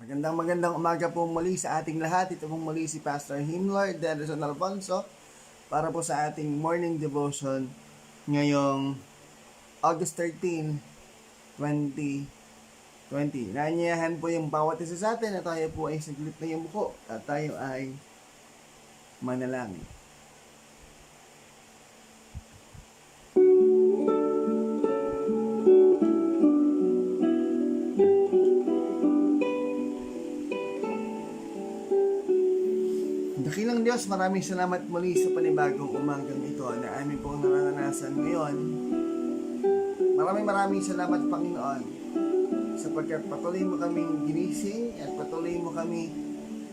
Magandang umaga po muli sa ating lahat. Ito pong muli si Pastor Himlord Dederson Alfonso para po sa ating morning devotion ngayong August 13, 2020. Naanyayahan po yung bawat isa sa atin na tayo po ay saglit na yumuko at tayo ay manalangin. Dakilang Diyos, maraming salamat muli sa panibagong umagang ito na amin pong naranasan ngayon. Maraming salamat, Panginoon, sapagkat patuloy mo kaming ginising at patuloy mo kami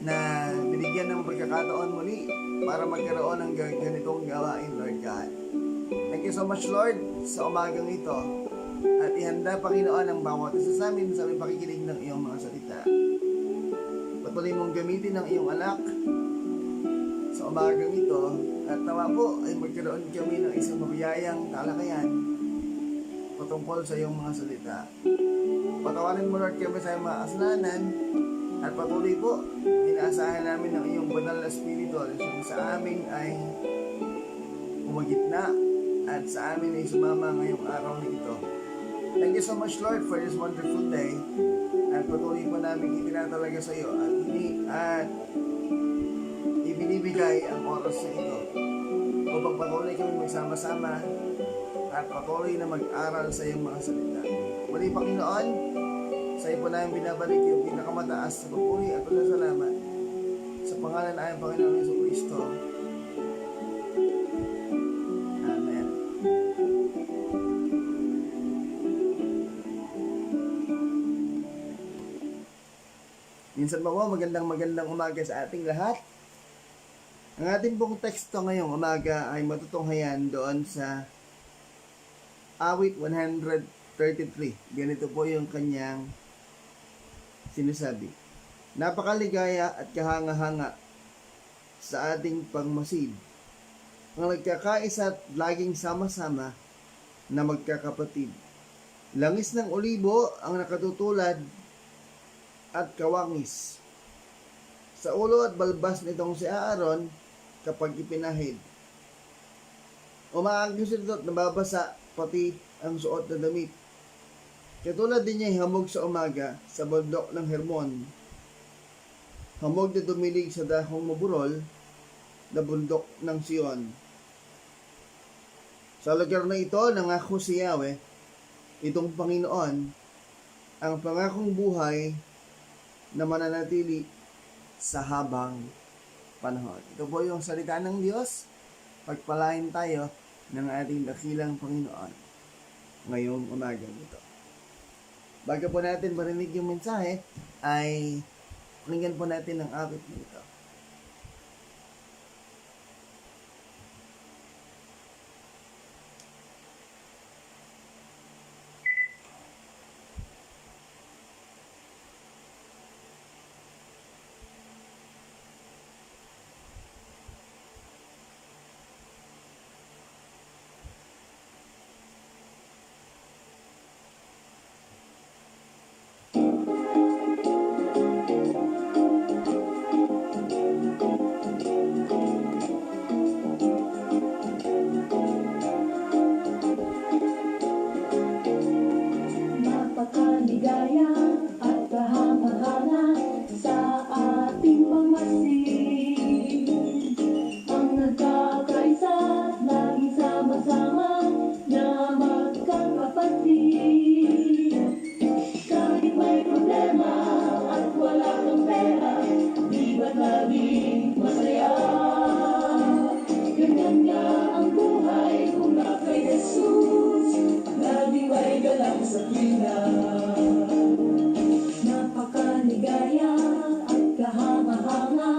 na binigyan ng pagkakataon muli para magkaroon ng ganitong gawain, Lord God. Thank you so much, Lord, sa umagang ito. At ihanda, Panginoon, ang bawat isa sa amin sa aming pakikinig ng iyong mga salita. Patuloy mong gamitin ng iyong anak sa umagang ito at nawa po ay magkaroon kami ng isang mabiyayang talakayan patungkol sa iyong mga salita. Patawarin mo, Lord, kami sa iyong mga kasalanan at patuloy po inaasahan namin ng iyong banal na spirito na sa amin ay umagitna at sa amin ay sumama ngayong araw na ito. Thank you so much, Lord, for this wonderful day at patuloy po namin itinatalaga sa iyo at ibinibigay ang oras na ito upang patuloy kami magsama-sama at patuloy na mag-aral sa iyong mga salita. Muli, Panginoon, sa iyo po namin binabalik yung pinakamataas sa papuri at pasasalamat sa pangalan ng aming Panginoon Jesucristo. Amen. Minsan po, magandang umaga sa ating lahat. Ang ating pong teksto ngayong umaga ay matutunghayan doon sa awit 133. Ganito po yung kanyang sinasabi. Napakaligaya at kahanga-hanga sa ating pagmasid. Ang nagkakaisa at laging sama-sama na magkakapatid. Langis ng olibo ang nakatutulad at kawangis. Sa ulo at balbas nitong si Aaron kapag ipinahid. Umaagos ito at nababasa pati ang suot na damit. Katulad din niya hamog sa umaga sa bundok ng Hermon. Hamog na dumilig sa dahong maburol na bundok ng Sion. Sa lugar na ito, nangako si Yahweh, itong Panginoon, ang pangakong buhay na mananatili sa habang panahon. Ito po yung salita ng Diyos. Pagpalain tayo ng ating dakilang Panginoon ngayong umaga nito. Bago po natin marinig yung mensahe, ay pakinggan po natin ang awit nito. Napakaligaya at kahanga-hanga sa ating pagmasid. Ang nagkakaisa at laging sama-sama na magkakapatid. Kahit may problema at wala kang pera, di ba't laging masaya? Ganyan nga ang buhay kung na kay Jesus, laging may galang sa tuwina. Napakaligaya at kahanga-hanga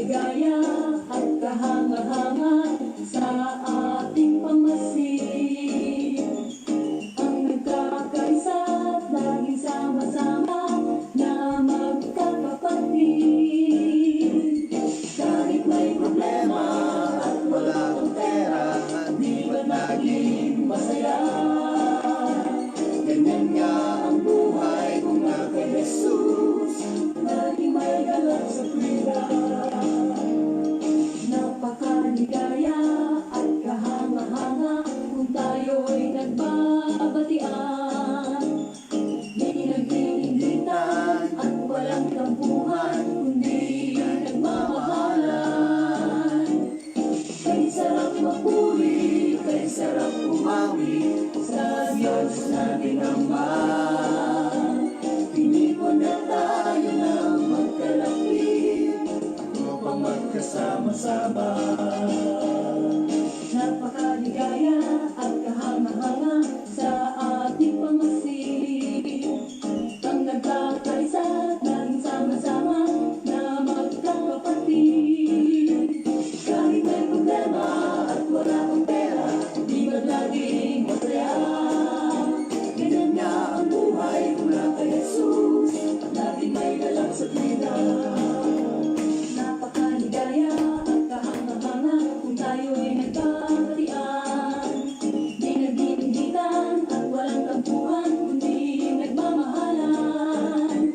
napakaligaya at kahanga-hanga sa ating pamasid. Ang nagkakaisa at laging sama-sama na magkakapatid. Kahit may problema at wala kang pera, di ba't laging masaya? Ganyan nga ang buhay kung na kay Jesus, laging may galak sa tuwira. Napakaligaya at kahanga-hanga kung tayo'y nagbabatian. Di nag-iingitan at walang tampuhan, kundi nagmamahalan. Kay sarap mapuri, kay sarap umawi sa Diyos nating Ama. Tinipon na tayo ng magkalapit upang magkasama-sama. Napakaligaya at kahanga-hanga sa ating pamasid. Ang nagkakaisa at laging sama-sama na magkakapatid. Kahit may problema at wala kang pera, di ba't laging masaya? Ganyan nga ang buhay kung na kay Jesus, laging may galak sa tuwira. Napakaligaya at kahanga-hanga kung tayo'y nagkakatian. Di nag-iingitan at walang tampuhan, kundi nagmamahalan.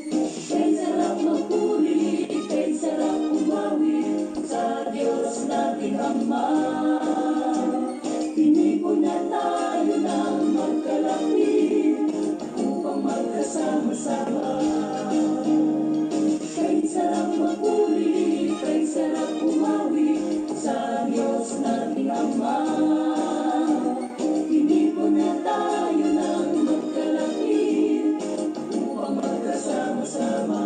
Kay sarap magpuri, kay sarap umawi sa Diyos nating Ama. Tinipon na tayo ng magkalapit upang magkasama-sama. Kay sarap magpuri, kay sarap umawi sa Diyos nating Ama. Tinipon na tayo ng magkalapit upang magkasama-sama.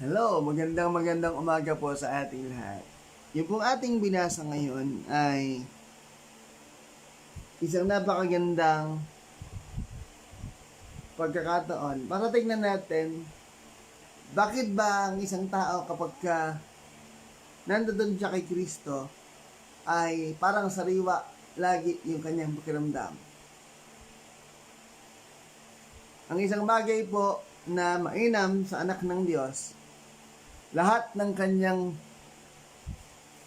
Hello, magandang umaga po sa ating lahat. Yung pong ating binasa ngayon ay isang napakagandang pagkakataon para tingnan natin bakit ba ang isang tao kapag nandoon siya kay Kristo ay parang sariwa lagi yung kanyang pakiramdam. Ang isang bagay po na mainam sa anak ng Diyos, lahat ng kanyang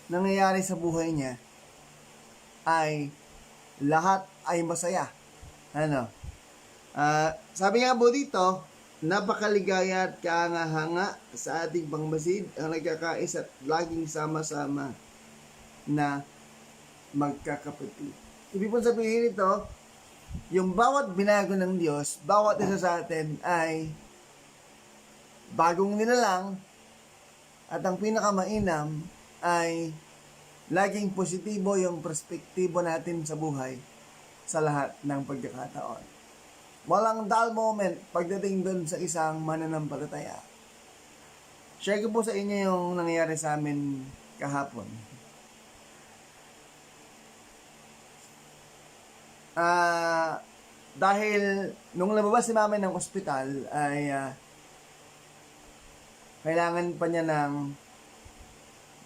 nangyayari sa buhay niya ay lahat ay masaya. Sabi nga po dito, napakaligaya at kahanga-hanga sa ating pangmasid ang nagkakais at laging sama-sama na magkakapatid. Ibig po sabihin ito, yung bawat binago ng Diyos, bawat isa sa atin ay bagong nilalang. At ang pinakamainam ay laging positibo yung perspektibo natin sa buhay sa lahat ng pagkakataon. Walang dull moment pagdating doon sa isang mananampalataya. Share ko po sa inyo yung nangyayari sa amin kahapon. Dahil nung lumabas si mama ng ospital ay kailangan pa niya ng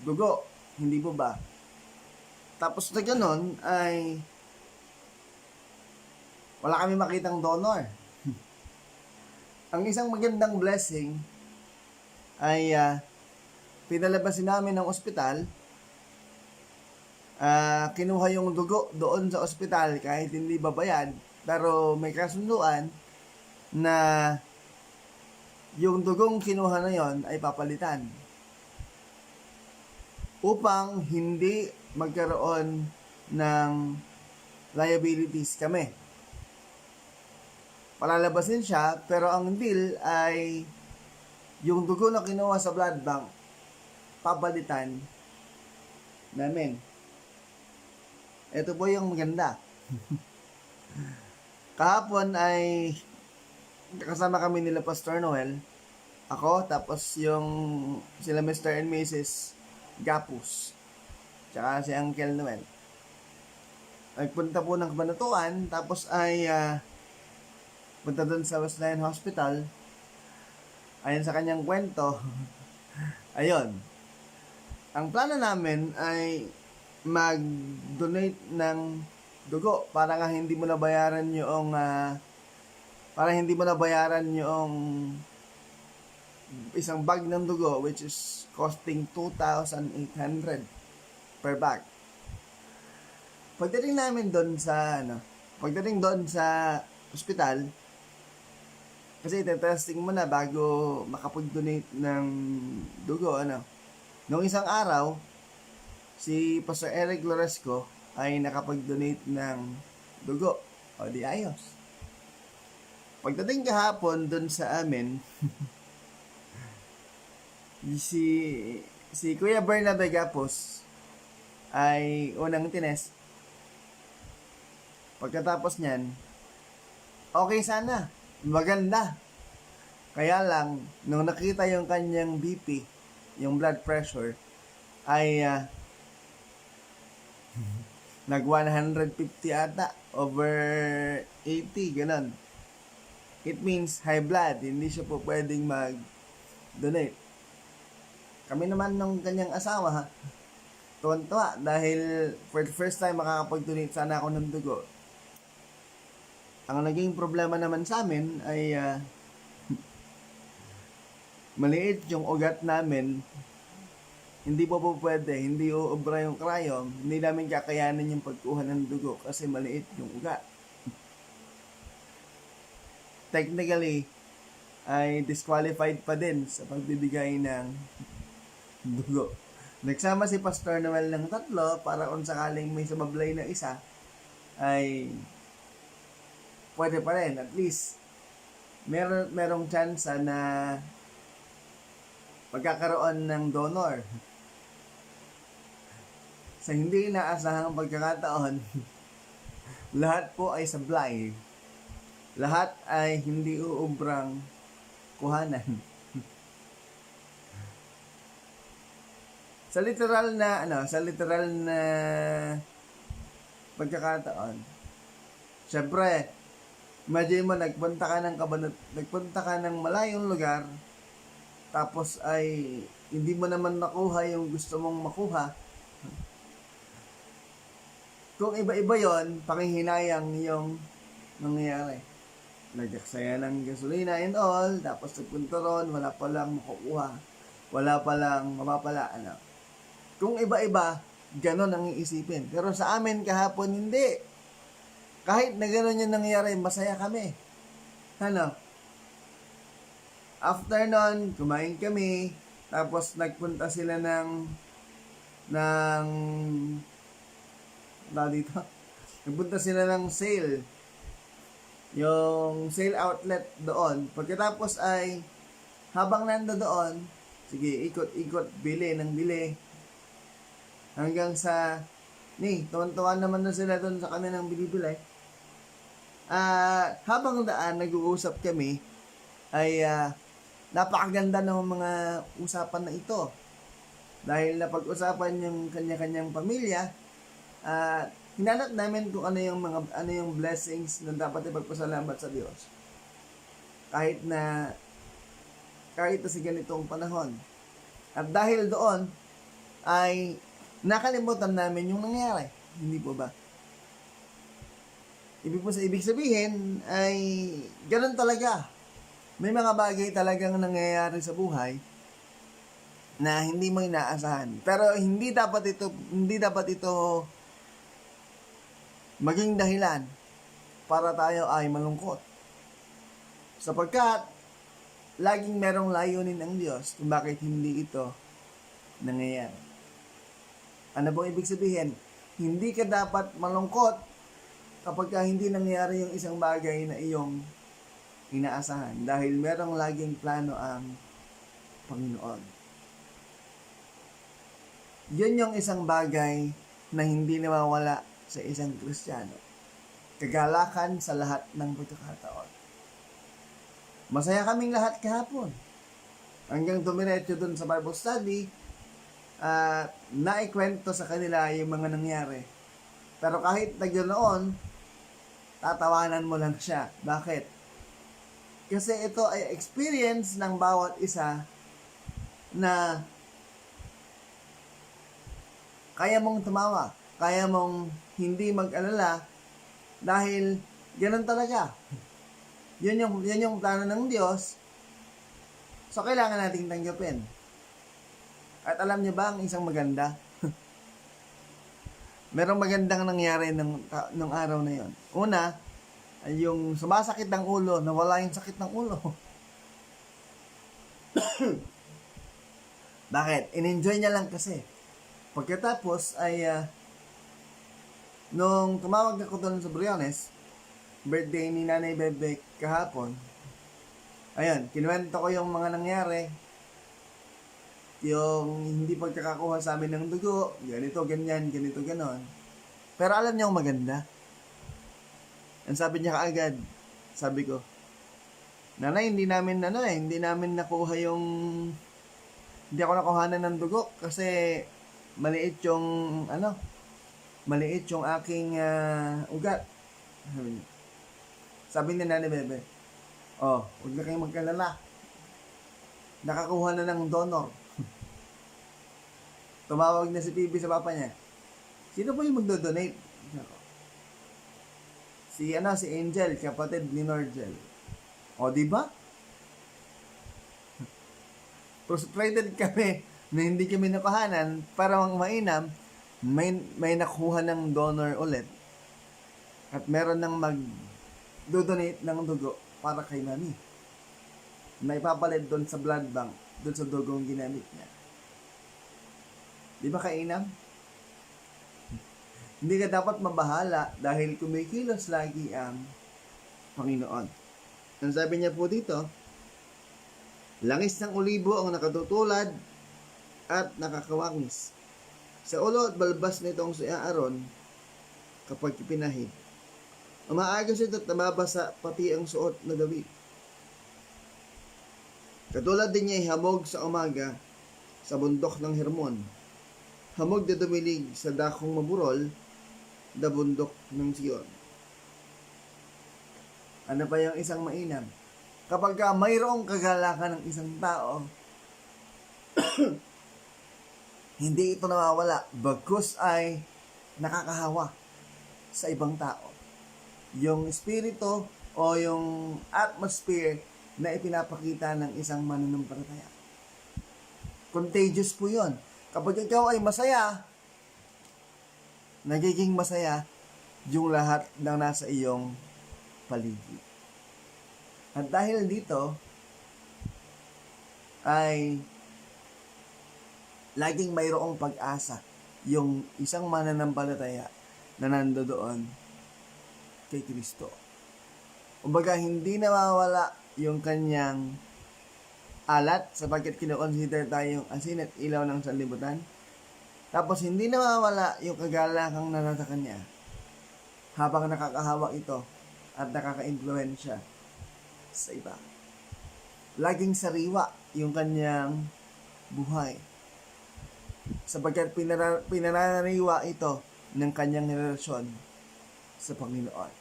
dugo, hindi po ba? Tapos na gano'n ay wala kami makitang donor. Ang isang magandang blessing ay pinalabasin namin ng ospital. Kinuha yung dugo doon sa ospital kahit hindi babayad, pero may kasunduan na yung dugong kinuha na yon ay papalitan upang hindi magkaroon ng liabilities kami. Palalabasin siya, pero ang deal ay yung dugo na kinuha sa blood bank papalitan namin. Ito po yung maganda. Kahapon ay kasama kami nila Pastor Noel, ako, tapos yung sila Mr. and Mrs. Gapus, tsaka si Uncle Noel. nagpunta po ng Kabanatuan, tapos ay punta doon sa Wesleyan Hospital. Ayon sa kanyang kwento, ayun, ang plano namin ay mag-donate ng dugo para nga hindi mo nabayaran yung isang bag ng dugo, which is costing 2,800 per bag. Pagdating doon sa ospital, kasi testing mo na bago makapag-donate ng dugo, Noong isang araw, si Pastor Eric Loresco ay nakapag-donate ng dugo. O di ayos. Pagdating kahapon doon sa amin, si Kuya Bernard Agapos ay unang tinest. Pagkatapos niyan, okay sana, maganda. Kaya lang, nung nakita yung kanyang BP, yung blood pressure, ay nag 150 ata, over 80, ganun. It means high blood, hindi siya po pwedeng mag-donate. Kami naman nung kanyang asawa, tuwan-tuwa, dahil for the first time makakapag-donate sana ako ng dugo. Ang naging problema naman sa amin ay maliit yung ugat namin. Hindi po pwede, hindi uubra yung cryom, hindi namin kakayanin yung pagkuha ng dugo kasi maliit yung ugat. Technically, ay disqualified pa din sa pagbibigay ng dugo. Nagsama si Pastor Noel ng 3 para kung sakaling may sumablay na isa, ay pwede pa rin. At least, merong chance na pagkakaroon ng donor. Sa hindi inaasahang pagkakataon, lahat po ay sablay. Lahat ay hindi uubrang kuhanan. Sa literal na pagkakataon, syempre, imagine mo, nagpunta ka ng malayong lugar, tapos ay hindi mo naman nakuha yung gusto mong makuha. Kung iba-iba yon, panghihinayang yung nangyayari. Nagaksaya ng gasolina and all, tapos nagpunta ron, wala palang makukuha, wala palang mapapala, Kung iba-iba, ganon ang iisipin. Pero sa amin kahapon, hindi. Kahit na ganon yung nangyayari, masaya kami. After nun, kumain kami, tapos nagpunta sila nagpunta sila ng sale. Yung sale outlet doon. Pagkatapos ay, habang nando doon, sige, ikot-ikot, bili ng bili. Hanggang sa, tuwan-tuwan naman na sila doon sa kanilang binibili. Habang daan, nag-uusap kami, ay napakaganda ng mga usapan na ito. Dahil napag-usapan yung kanya-kanyang pamilya, hinanap namin kung ano yung blessings na dapat ipagpasalamat sa Diyos. Kahit na sa ganitong panahon. At dahil doon, ay nakalimutan namin yung nangyari. Hindi po ba? Ibig sabihin ay ganun talaga. May mga bagay talagang nangyayari sa buhay na hindi mo inaasahan. Pero hindi dapat ito maging dahilan para tayo ay malungkot. Sapagkat laging merong layunin ang Diyos kung bakit hindi ito nangyayari. Ano bang ibig sabihin? Hindi ka dapat malungkot kapag hindi nangyayari yung isang bagay na iyong inaasahan dahil merong laging plano ang Panginoon. Yun yung isang bagay na hindi nawawala sa isang Kristiyano. Kagalakan sa lahat ng pagkakataon. Masaya kaming lahat kahapon. Hanggang dumiretso dun sa Bible study, naikwento sa kanila yung mga nangyari. Pero kahit na ganoon, tatawanan mo lang siya. Bakit? Kasi ito ay experience ng bawat isa na kaya mong tumawa, kaya mong hindi mag-alala dahil ganun talaga. Yun yung plano ng Diyos. So, kailangan nating tanggapin. At alam niyo ba ang isang maganda? Merong magandang nangyari ng araw na yon. Una, ay yung sumasakit ng ulo, nawala yung sakit ng ulo. Bakit? In-enjoy niya lang kasi. Pagkatapos ay nung tumawag ako doon sa Briones, birthday ni Nanay Bebe kahapon, ayun, kinuwento ko yung mga nangyari, yung hindi pagkakakuha sa amin ng dugo, ganito, ganyan, ganito, ganon. Pero alam niyo ang maganda. Ang sabi niya kaagad, sabi ko, Nanay, hindi namin nakuha yung, hindi ako nakuhanan ng dugo kasi maliit yung aking ugat. Sabi ni Nanay Bebe, huwag na kayong magkalala. Nakakuha na ng donor. Tumawag na si PB sa papa niya. Sino po yung magdo-donate? Si Angel, kapatid ni Norgel. Di ba? Frustrated kami na hindi kami nakuhanan para mainam, may nakuha ng donor ulit. At meron nang mag-donate ng dugo para kay Mami. Na ipapalit doon sa blood bank, doon sa dugong ginamit niya. Di ba kainam? Hindi ka dapat mabahala dahil kumikilos lagi ang Panginoon. Ang sabi niya po dito, langis ng olibo ang nakatutulad at nakakawangis. Sa ulo at balbas nitong si Aaron, kapag ipinahid, umaagos ito at nababasa pati ang suot na damit. Katulad din niya ay hamog sa umaga sa bundok ng Hermon. Hamog na dumilig sa dakong maburol na bundok ng Sion. Ano pa yung isang mainam? Kapag mayroong kagalakan ng isang tao, hindi ito nawawala, bagkus ay nakakahawa sa ibang tao. Yung espiritu o yung atmosphere na ipinapakita ng isang mananampalataya. Contagious po yun. Kapag ikaw ay masaya, nagiging masaya yung lahat ng nasa iyong paligid. At dahil dito, ay laging mayroong pag-asa yung isang mananampalataya na nandoon kay Kristo. Kumbaga, hindi nawawala yung kanyang alat sapagkat kinoconsider tayong asin at ilaw ng sanlibutan. Tapos hindi nawawala yung kagalakang na nasa kanya habang nakakahawa ito at nakaka-influensya sa iba. Laging sariwa yung kanyang buhay sapagkat pinananariwa ito ng kanyang relasyon sa Panginoon.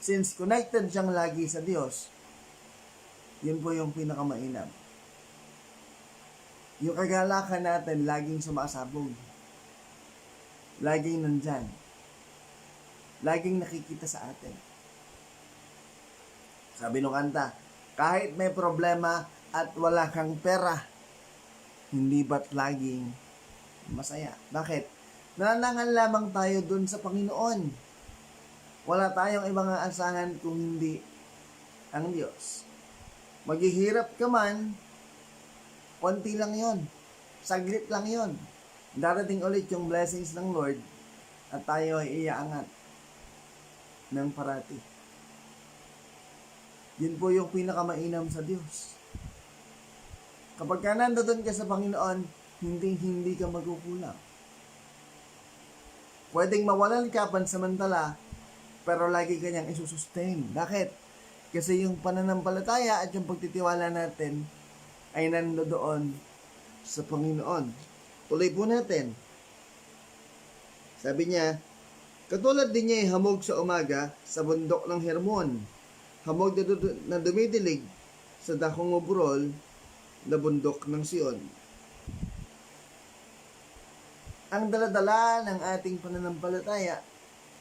Since connected siyang lagi sa Diyos, yun po yung pinakamainam. Yung kagalakan natin laging sumasabog. Laging nandyan. Laging nakikita sa atin. Sabi nung kanta, kahit may problema at wala kang pera, hindi ba't laging masaya? Bakit? Nananangan lamang tayo dun sa Panginoon. Wala tayong ibang aasahan kung hindi ang Diyos. Maghihirap ka man, konti lang yon, saglit lang yon. Darating ulit yung blessings ng Lord at tayo ay iaangat ng parati. Yun po yung pinakamainam sa Diyos. Kapag ka nandoon ka sa Panginoon, hindi ka magkukulang. Pwedeng mawalan ka pansamantala, pero lagi kanyang isusustain. Bakit? Kasi yung pananampalataya at yung pagtitiwala natin ay nandoon sa Panginoon. Tuloy po natin. Sabi niya, Katulad din niya ay hamog sa umaga sa bundok ng Hermon, hamog na dumidilig sa dakong ubrol na bundok ng Sion. Ang daladala ng ating pananampalataya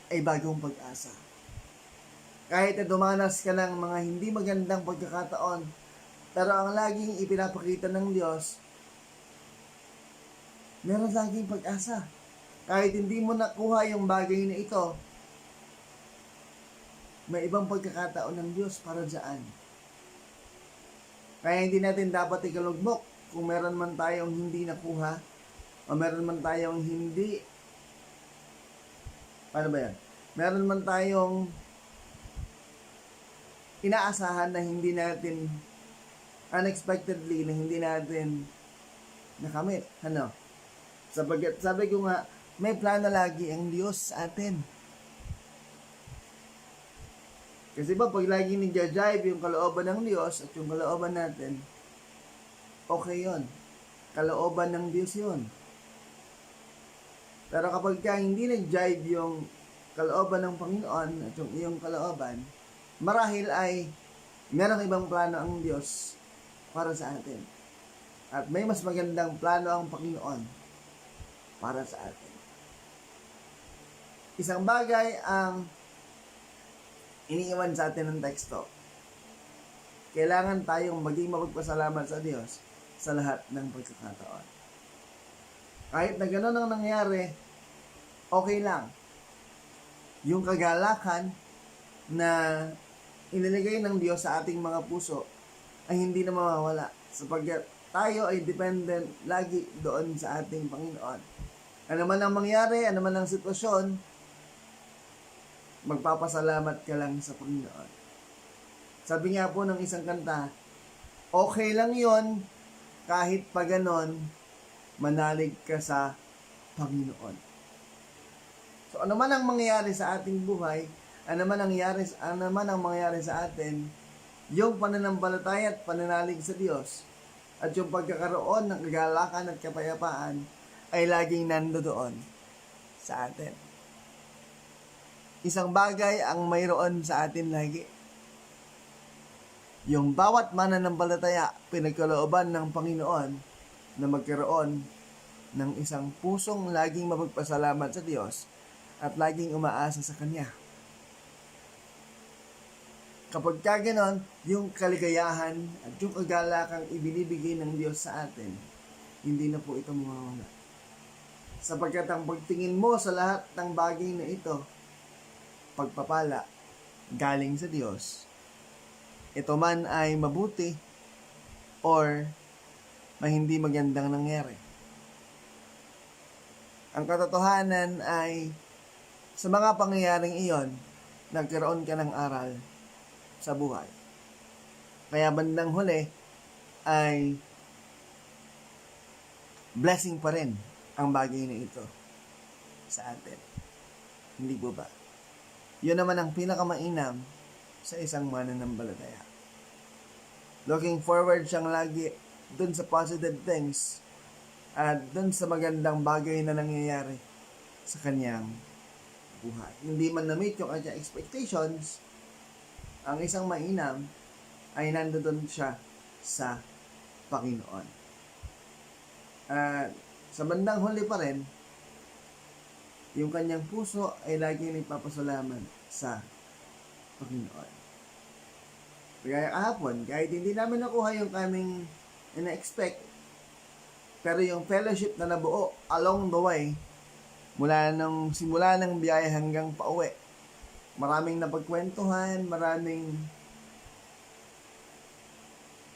ay bagong pag-asa. Kahit na dumanas ka ng mga hindi magandang pagkakataon, pero ang laging ipinapakita ng Diyos, meron laging pag-asa. Kahit hindi mo nakuha yung bagay na ito, may ibang pagkakataon ng Diyos para dyan. Kaya hindi natin dapat ikalugmok kung meron man tayong hindi nakuha o meron man tayong hindi, paano ba yan? Meron man tayong inaasahan na hindi natin, unexpectedly, na hindi natin nakamit. Ano? Sabagat, sabi ko nga, may plano lagi ang Diyos sa atin. Kasi ba, pag lagi nagja-jive yung kalooban ng Diyos at yung kalooban natin, okay yon. Kalooban ng Diyos yon. Pero kapag ka hindi nag-jive yung kalooban ng Panginoon at yung iyong kalooban, marahil ay merong ibang plano ang Diyos para sa atin. At may mas magandang plano ang Panginoon para sa atin. Isang bagay ang iniiwan sa atin ng teksto. Kailangan tayong maging mapagpasalamat sa Diyos sa lahat ng pagkakataon. Kahit na gano'n ang nangyari, okay lang. Yung kagalakan na iniligay ng Diyos sa ating mga puso ay hindi na mawawala sapagkat tayo ay dependent lagi doon sa ating Panginoon. Ano man ang mangyari, ano man ang sitwasyon, magpapasalamat ka lang sa Panginoon. Sabi nga po ng isang kanta, okay lang yon kahit pa ganon, manalig ka sa Panginoon. So ano man ang mangyayari sa ating buhay, ano man ang mangyayari sa atin, yung pananampalataya at pananalig sa Diyos at yung pagkakaroon ng kagalakan at kapayapaan ay laging nandoon sa atin. Isang bagay ang mayroon sa atin lagi. Yung bawat mananampalataya, pinagkalooban ng Panginoon na magkaroon ng isang pusong laging mapagpasalamat sa Diyos at laging umaasa sa Kanya. Kapag ka ganon, yung kaligayahan at yung kagalakang ibinibigay ng Diyos sa atin, hindi na po ito mawawala. Sapagkat ang pagtingin mo sa lahat ng bagay na ito, pagpapala, galing sa Diyos, ito man ay mabuti or may hindi magandang nangyari. Ang katotohanan ay sa mga pangyayaring iyon, nagkaroon ka ng aral sa buhay. Kaya bandang huli ay blessing pa rin ang bagay na ito sa atin. Hindi po ba? Yun naman ang pinakamainam sa isang mananampalataya. Looking forward siyang lagi dun sa positive things at dun sa magandang bagay na nangyayari sa kanyang buhay. Hindi man na-meet yung kanyang expectations, ang isang mainam ay nandoon siya sa Panginoon. At sa bandang huli pa rin, yung kanyang puso ay laging nagpapasalamat sa Panginoon. Kaya kahapon, kahit hindi namin nakuha yung kaming ina-expect, pero yung fellowship na nabuo along the way, simula ng biyahe hanggang pauwi, maraming napagkwentuhan, maraming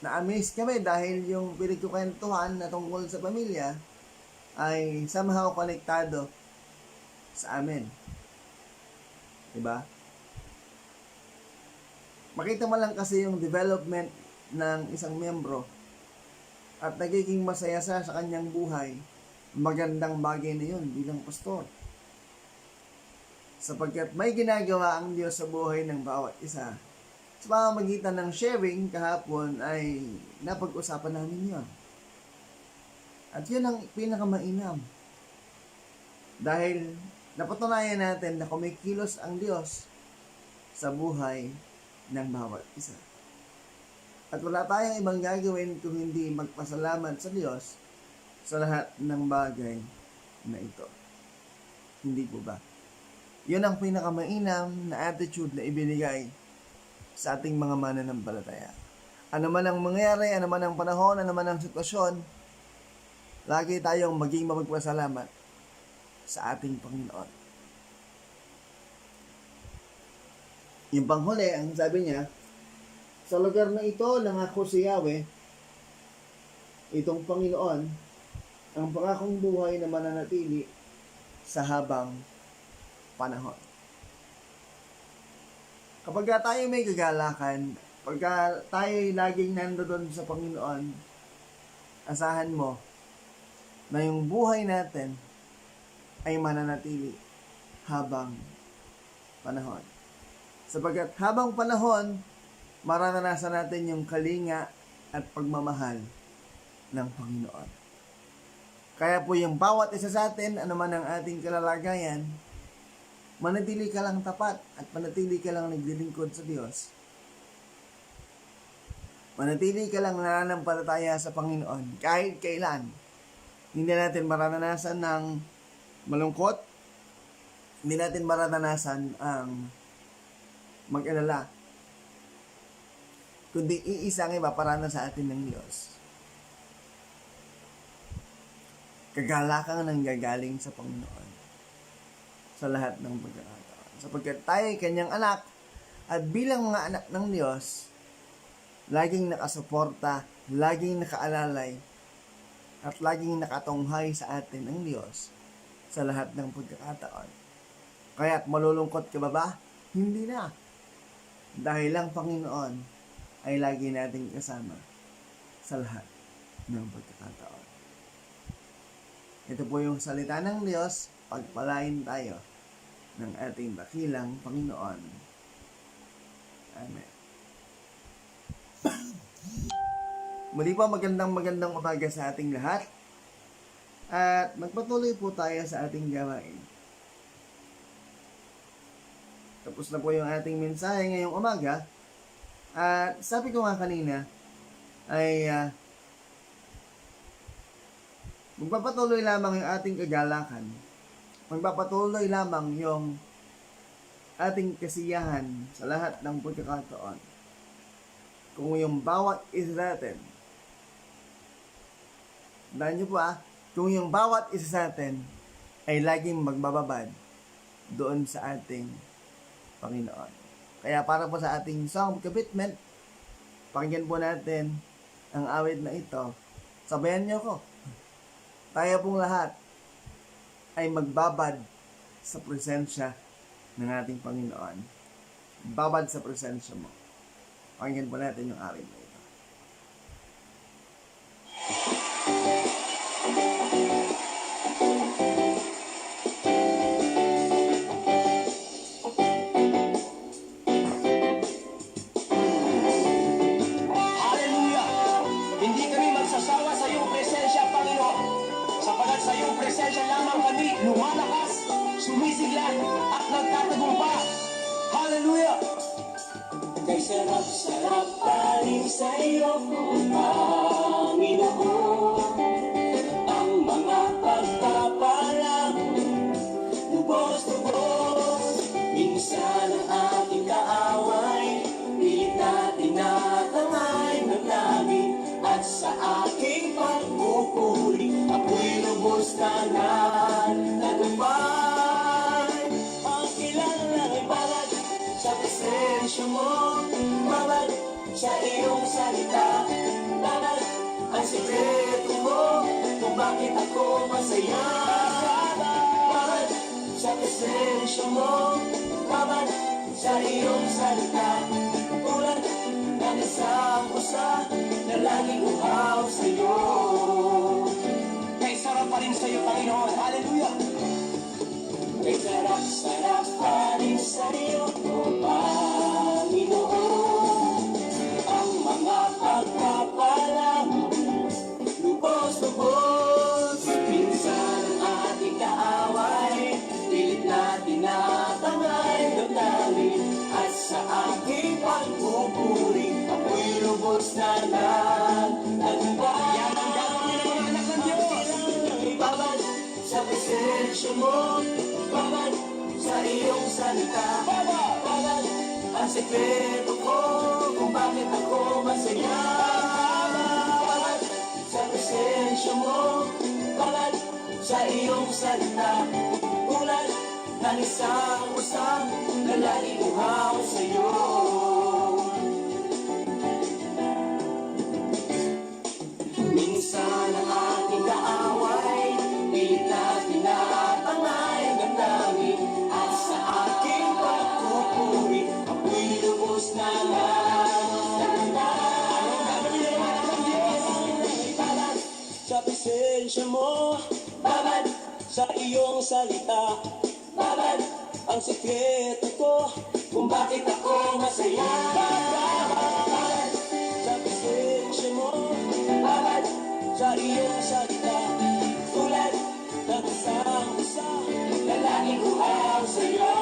na-amaze kami dahil yung pinagkukwentuhan na tungkol sa pamilya ay somehow konektado sa amin. Diba? Makita mo lang kasi yung development ng isang miyembro at nagiging masaya sa kanyang buhay, magandang bagay na yun bilang pastor. Sapagkat may ginagawa ang Diyos sa buhay ng bawat isa. Sa pamamagitan ng sharing kahapon ay napag-usapan namin yun. At yun ang pinakamainam. Dahil napatunayan natin na kumikilos ang Diyos sa buhay ng bawat isa. At wala tayong ibang gagawin kung hindi magpasalamat sa Diyos sa lahat ng bagay na ito. Hindi po ba? Yun ang pinakamainam na attitude na ibinigay sa ating mga mananampalataya. Ano man ang mangyari, ano man ang panahon, ano man ang sitwasyon, lagi tayong maging mapagpasalamat sa ating Panginoon. Yung panghuli, ang sabi niya, sa lugar na ito, nangako si Yahweh, itong Panginoon, ang pangakong buhay na mananatili sa habang panahon. Kapag tayo may kagalakan, pagka tayo laging nandoon sa Panginoon, asahan mo na yung buhay natin ay mananatili habang panahon. Sapagkat habang panahon, mararanasan natin yung kalinga at pagmamahal ng Panginoon. Kaya po yung bawat isa sa atin, anuman ang ating kalalagayan, manatili ka lang tapat at manatili ka lang naglilingkod sa Diyos. Manatili ka lang nananampalataya sa Panginoon kahit kailan. Hindi natin mararanasan ng malungkot, hindi natin mararanasan ang mag-alala, kundi iisa ang ipaparana sa atin ng Diyos. Kagalakan ng gagaling sa Panginoon sa lahat ng pagkakataon. Sapagkat tayo ay kanyang anak at bilang mga anak ng Diyos, laging nakasuporta, laging nakaalalay, at laging nakatunghay sa atin ng Diyos sa lahat ng pagkakataon. Kaya't malulungkot ka ba? Hindi na. Dahil lang Panginoon ay lagi nating kasama sa lahat ng pagkakataon. Ito po yung salita ng Diyos, pagpalain tayo ng ating dakilang Panginoon. Amen. Muli po magandang umaga sa ating lahat. At magpatuloy po tayo sa ating gawain. Tapos na po yung ating mensahe ngayong umaga. At sabi ko nga kanina, ay magpapatuloy lamang yung ating kagalakan. Magpapatuloy lamang yung ating kasiyahan sa lahat ng pagkakataon. Kung yung bawat isa natin, tandaan nyo po kung yung bawat isa sa atin ay laging magbababad doon sa ating Panginoon. Kaya para po sa ating song of commitment, pakinggan po natin ang awit na ito. Sabayan niyo ko. Tayo pong lahat ay magbabad sa presensya ng ating Panginoon. Babad sa presensya mo. Pakinggan po natin yung awit na ito. Sa iyong presensya lamang kami lumalakas, sumisigla at nagtatagumpay. Hallelujah! Kay sarap-sarap paling sa iyo, Panginoon. Ang mga pagpapala mo, lubos-lubos. Minsan ang ating kaaway, pilit natin natangay ng langit. At sa aking pagpupuri, ako'y lubos na nagtagumpay. Ang kilalang ay bawat sa presensya mo, bawat sa iyong salita, bawat ang sikreto mo, kung bakit ako masaya. Bawat sa presensya mo, bawat sa iyong salita, tulad ng isang pusa na laging uhaw sa'yo. Kay sarap pa rin sa iyo, Panginoon. Hallelujah! Kay sarap-sarap pa rin sa iyo, Panginoon. Ang mga pagpapala mo, lubos-lubos. Minsan ang ating kaaway, pilit na na nagtagubay. Yan ang gagawin ng mga anak ng Diyos. Babad sa presensya mo, babad sa iyong salita, babad ang sekreto ko kung bakit ako masaya. Babad sa presensya mo, babad sa iyong salita, tulad ng isang usang lalaki uhaw sa'yo. Minsan ang ating kaaway, pilit na tinatangay ang damdamin, at sa aking pagpupuri, ako'y lubos na nagtanda. Anong gagawin ng mga anak ng Diyos? Babad sa presensya mo, babad sa iyong salita, babad ang sekreto ko kung bakit ako masaya. Babad sa presensya mo, babad sa iyong salita, tulad ng isang isa lalaki uhaw sa'yo.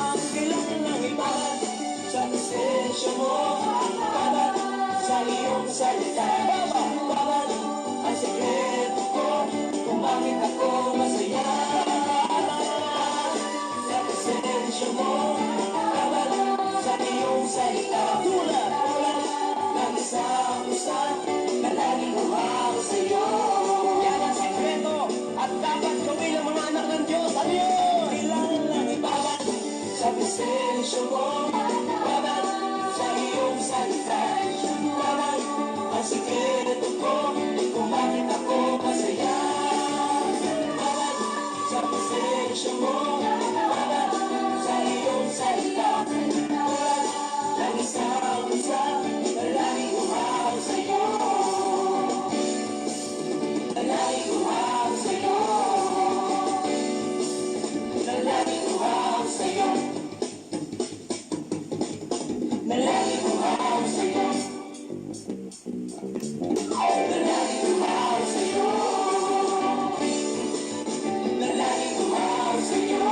Ang kailangan ng ibabad sa presensya mo, babad sa iyong salita, babad ang sekreto ko kung bakit ako masaya. Babad sa presensya mo, babad sa iyong salita, tulad ng isang usap na laging uhaw sa'yo. Yan ang sikreto at dapat gawin ng mga anak ng Diyos. Ano yun? Kailangan lang ibabad sa presensya mo, babad sa iyong salita, babad ang sikreto ko kung bakit ako masaya. Babad sa presensya mo, babad sa iyong salita, tulad ng isang usap na laging uhaw sa'yo. Na laging uhaw sa'yo. Na laging uhaw sa'yo. Na laging uhaw sa'yo. Na laging uhaw sa'yo. Na laging uhaw sa'yo.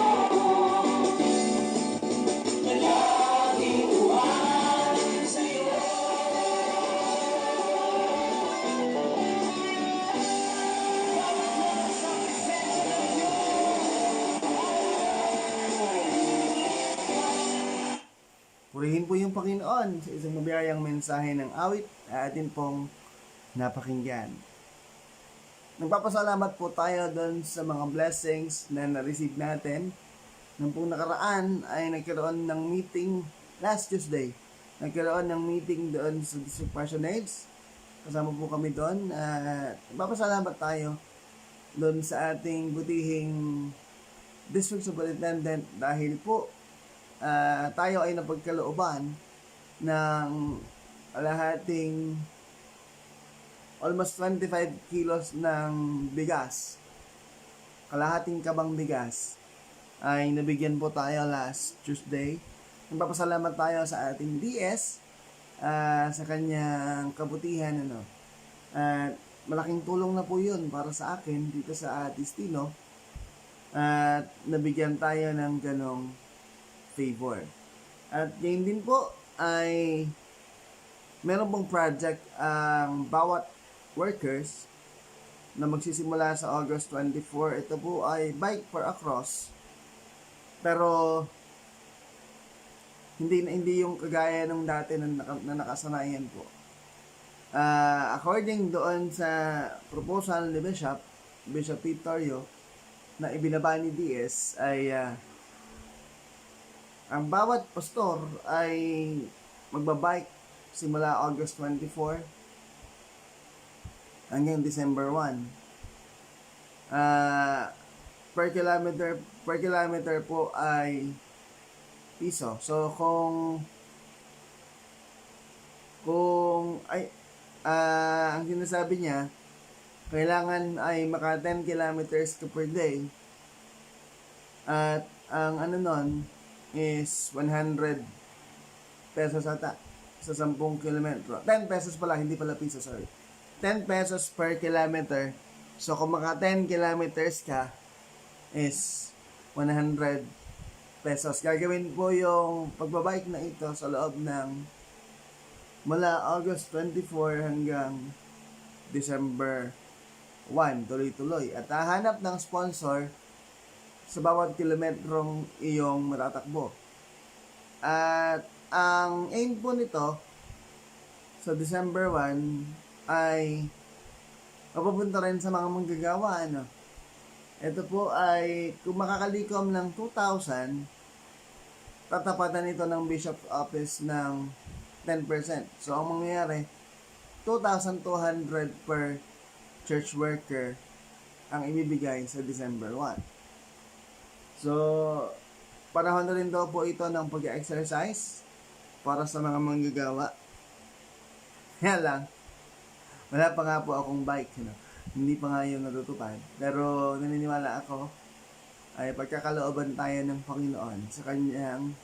Na laging uhaw sa'yo. Purihin po yung Panginoon sa isang mabiyayang mensahe ng awit na atin pong napakinggan. Nagpapasalamat po tayo doon sa mga blessings na na-receive natin. Nung pong nakaraan ay nagkaroon ng meeting last Tuesday. Nagkaroon ng meeting doon sa District Parsonage. Kasama po kami doon. Nagpapasalamat tayo doon sa ating butihing District Superintendent dahil po tayo ay napagkalooban ng kalahating almost 25 kilos ng bigas. Kalahating kabang bigas ay nabigyan po tayo last Tuesday. Nagpapasalamat tayo sa ating DS sa kanyang kabutihan. At malaking tulong na po yun para sa akin dito sa Destino. At nabigyan tayo ng ganong favor. At ngayon din po ay meron pong project ang bawat workers na magsisimula sa August 24. Ito po ay Bike for a Cross. Pero hindi yung kagaya nung dati na nakasanayan po. According doon sa proposal ni Bishop Pete Torrio na ibinaba ni DS ay ang bawat pastor ay magbabike simula August 24 hanggang December 1. Per kilometer po ay piso. So kung ang sinasabi niya kailangan ay maka 10 kilometers ka per day. At ang ano nun is 100 pesos ata sa 10 kilometro. 10 pesos pala, hindi pala piso, sorry. 10 pesos per kilometer. So, kung maka 10 kilometers ka, is 100 pesos. Gagawin po yung pagbabike na ito sa loob ng mula August 24 hanggang December 1, tuloy-tuloy. At hahanap ng sponsor sa bawat kilometrong iyong matatakbo. At ang aim po nito sa December 1 ay mapupunta rin sa mga manggagawa. Ito po ay kung makakalikom ng 2,000, tatapatan ito ng Bishop's Office ng 10%. So, ang mangyayari, 2,200 per church worker ang ibibigay sa December 1. So, panahon na rin daw po ito ng pag-exercise para sa mga manggagawa. Kaya lang, wala pa nga po akong bike, Hindi pa nga yun natutupad. Pero naniniwala ako ay pagkakalooban tayo ng Panginoon sa kanyang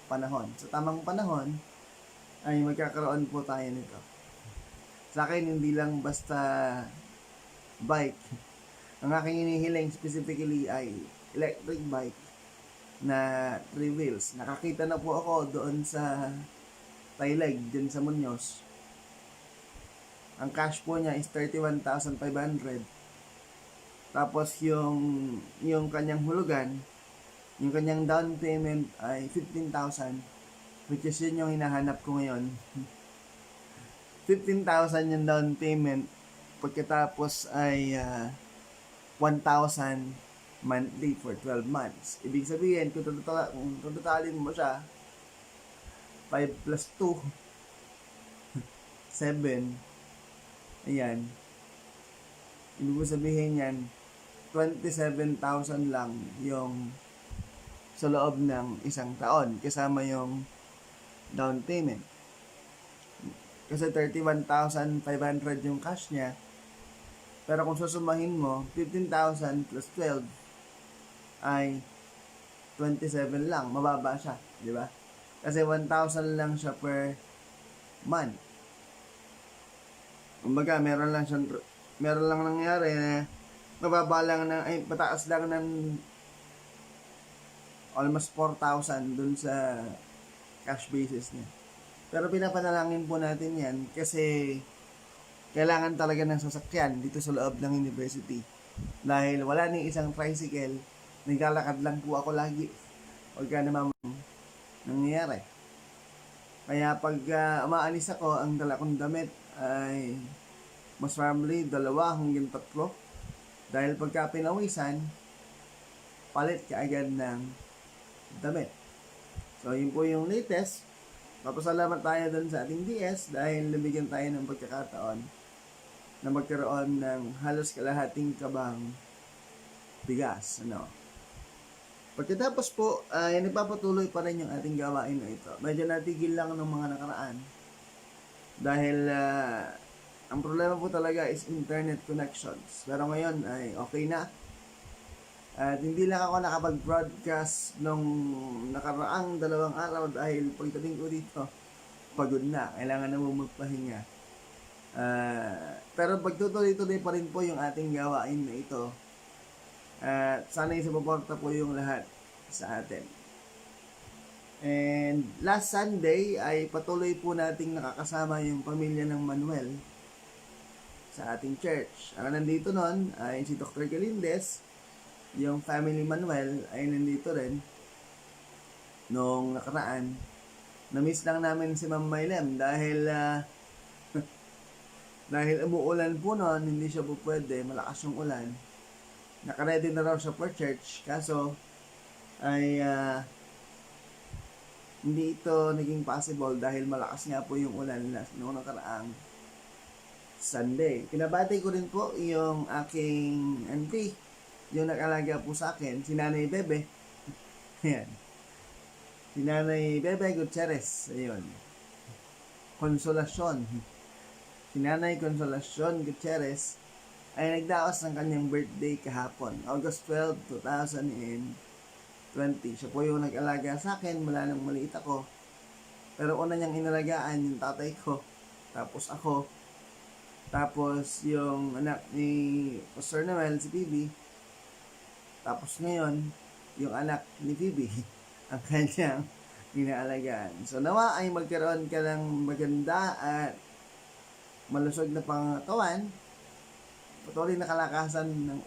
panahon. Sa tamang panahon ay magkakaroon po tayo nito. Sa akin, hindi lang basta bike. Ang aking hinihiling specifically ay electric bike na 3 wheels. Nakakita na po ako doon sa Tayleg, dyan sa Muñoz. Ang cash po niya is 31,500. Tapos yung kanyang hulugan, yung kanyang down payment ay 15,000, which is yun yung hinahanap ko ngayon. 15,000 yung down payment, pagkatapos ay 1,000 monthly for 12 months. Ibig sabihin, kung tututalin mo siya, 5 plus 2, 7, ayan. Ibig sabihin yan, 27,000 lang yung sa loob ng isang taon, kasama yung down payment. Kasi 31,500 yung cash niya. Pero kung susumahin mo, 15,000 plus 12 ay 27 lang. Mababa siya, di ba? Kasi 1,000 lang siya per month. Kumbaga, meron lang nangyari na mababa lang mataas lang ng almost 4,000 dun sa cash basis niya. Pero pinapanalangin po natin yan kasi kailangan talaga ng sasakyan dito sa loob ng university. Dahil wala ni isang tricycle, naglalakad lang po ako lagi. Huwag ka naman nangyayari. Kaya pag umaalis ako, ang dala kong damit ay mas probably 2 hanggang 3. Dahil pagka pinawisan, palit ka agad ng damit. So, yun po yung latest. Papasalamat tayo dun sa ating DS dahil nabigyan tayo ng pagkakataon na magkaroon ng halos kalahating kabang bigas. Pagkatapos po, ay nagpapatuloy pa rin yung ating gawain na ito. Medyo natigil lang ng mga nakaraan dahil ang problema po talaga is internet connections. Pero ngayon ay okay na. At hindi lang ako nakapag-broadcast nung nakaraang 2 araw dahil pagdating ko dito, pagod na. Kailangan na magpahinga. Pero pagtutuloy-tuloy pa rin po yung ating gawain na ito. At sana isuporta po yung lahat sa atin. And last Sunday ay patuloy po nating nakakasama yung pamilya ng Manuel sa ating church. Ang nandito nun ay si Dr. Galindez. Yung family Manuel ay nandito rin nung nakaraan. Na-miss lang namin si Ma'am Maylem dahil dahil umuulan po noon, hindi siya po pwede, malakas yung ulan. Nakaready na raw siya for church, kaso ay hindi ito naging possible dahil malakas nga po yung ulan noong nakaraang Sunday. Pinabati ko rin po yung aking auntie, yung nag-alaga po sa akin, si Nanay Bebe. Ayan. Si Nanay Bebe Gutierrez. Ayun. Konsolasyon. Si Nanay Konsolasyon Gutierrez ay nagdaos ng kanyang birthday kahapon, August 12, 2020. Siya po yung nag-alaga sa akin mula nang maliit ako. Pero una niyang inalagaan yung tatay ko, tapos ako, tapos yung anak ni Pastor Noel, si Phoebe, tapos ngayon, yung anak ni Phoebe. ang kanyang inaalagaan. So nawa ay magkaroon ka ng maganda at malusog na pangatawan, patuloy na kalakasan ng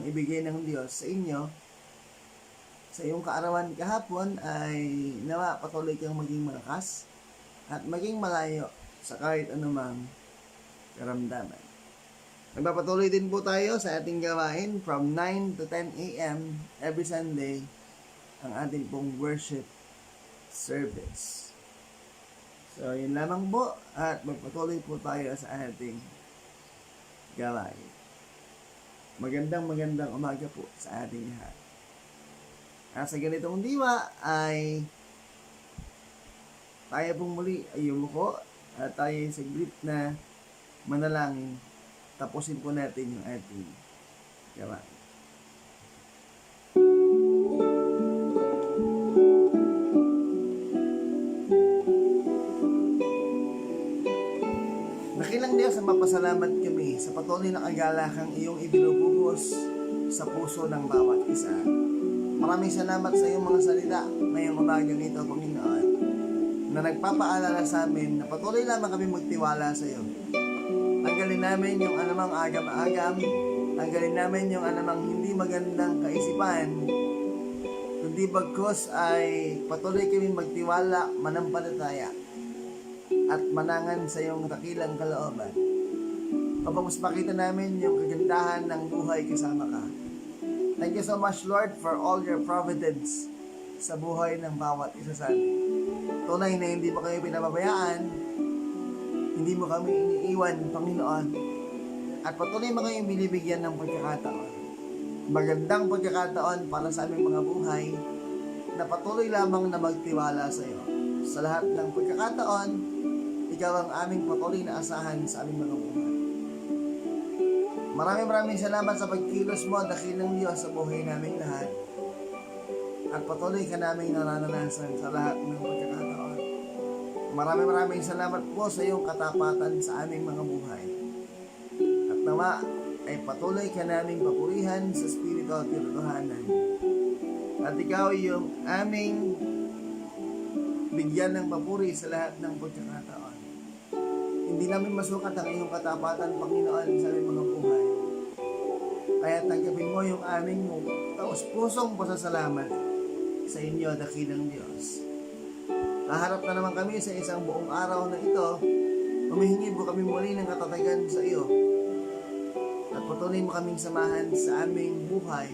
ibigay ng Diyos sa inyo sa iyong kaarawan kahapon, ay nawa patuloy kang maging malakas at maging malayo sa kahit anumang karamdaman. Nagpapatuloy din po tayo sa ating gawain from 9 to 10 a.m. every Sunday, ang ating pong worship service. So, yun lamang po, at magpatuloy po tayo sa ating gawain. Magandang umaga po sa ating lahat. At sa ganitong diwa ay tayo pong muli ay yumuko at tayo sa saglit na manalangin. Tapusin po natin yung ating gawain. Dakilang Diyos, mapasalamat kami sa patuloy na kagalakang iyong ibinubuhos sa puso ng bawat isa. Maraming salamat sa iyong mga salita ngayong umagang ito, Panginoon, na nagpapaalala sa amin na patuloy lamang kami magtiwala sa iyo. Tanggalin namin yung anumang agam-agam, tanggalin namin yung anumang hindi magandang kaisipan, kundi bagkus ay patuloy kami magtiwala, manampalataya, at manangan sa iyong dakilang kalooban. Kapag mas makita namin yung kagandahan ng buhay kasama ka. Thank you so much, Lord, for all your providence sa buhay ng bawat isa sa amin. Tunay na hindi mo kami pinababayaan, hindi mo kami iniiwan, Panginoon, at patuloy mo kami binibigyan ng pagkakataon. Magandang pagkakataon para sa aming mga buhay na patuloy lamang na magtiwala sa iyo. Sa lahat ng pagkakataon, ikaw ang aming patuloy na asahan sa aming mga buhay. Maraming salamat sa pagkilos mo, dakilang Diyos, sa buhay namin lahat. At patuloy ka namin naranasan sa lahat ng pagkakataon. Maraming salamat po sa iyong katapatan sa aming mga buhay. At nawa ay patuloy ka naming papurihan sa Espiritu at Katotohanan. At ikaw yung aming bigyan ng papuri sa lahat ng pagkakataon. Hindi namin masukat ang iyong katapatan, Panginoon, sa aming mga buhay. Kaya tanggapin mo yung aming taos-pusong pasasalamat sa inyo, dakilang Diyos. Kaharap na naman kami sa isang buong araw na ito, humihingi po kami muli ng katatagan sa iyo. At patuloy mo kaming samahan sa aming buhay,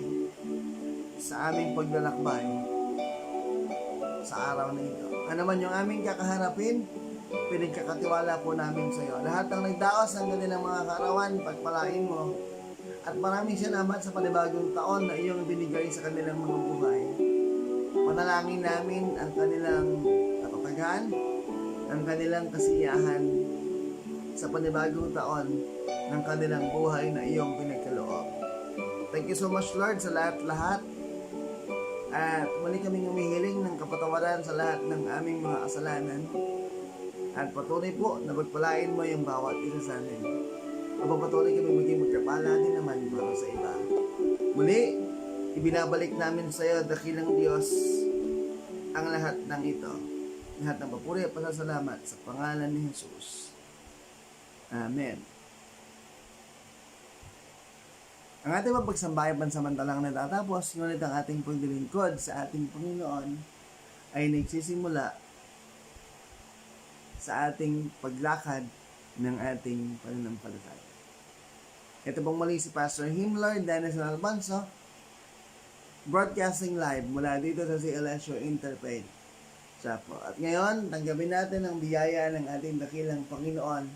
sa aming paglalakbay, sa araw na ito. Ano man yung aming kakaharapin, pinagkakatiwala po namin sa iyo. Lahat ng nagdaos ng kanilang mga kaarawan, pagpalain mo. At maraming salamat sa panibagong taon na iyong binigay sa kanilang mga buhay. Panalangin namin ang kanilang katatagan, ang kanilang kasiyahan sa panibagong taon ng kanilang buhay na iyong pinagkaloob. Thank you so much, Lord, sa lahat-lahat. At muli kaming humihiling ng kapatawaran sa lahat ng aming mga kasalanan. At patuloy po na pagpalain mo yung bawat isa sa amin. Patuloy kami maging magkapala din naman para sa iba. Muli, ibinabalik namin sa iyo, dakilang Diyos, ang lahat ng ito. Lahat ng papuri at pasasalamat sa pangalan ni Jesus. Amen. Ang ating mapagsambahay pansamantalang natatapos, ngunit ang ating paglilingkod sa ating Panginoon ay nagsisimula sa ating paglakad ng ating pananampalataya. Ito pong muli si Pastor Himler Dennis Albanzo, broadcasting live mula dito sa CLSU Interfaith Chapel. At ngayon, tanggapin natin ang biyaya ng ating dakilang Panginoon,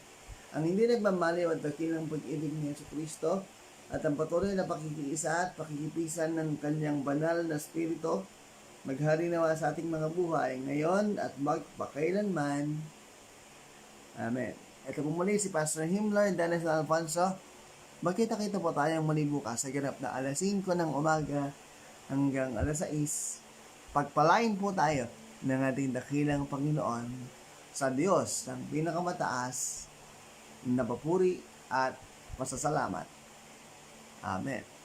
ang hindi nagmamaliw at dakilang pag-ibig ni Jesucristo, at ang patuloy na pakikiisa at pakikipisan ng kanyang banal na Espiritu, maghari nawa sa ating mga buhay, ngayon at magpakailanman. Amen. Ito po muli si Pastor Himler Dennis Alfonso. Magkita-kita po tayong muli bukas sa ganap na alas 5 ng umaga hanggang alas 6. Pagpalain po tayo ng ating dakilang Panginoon sa Diyos ng pinakamataas na papuri at pasasalamat. Amen.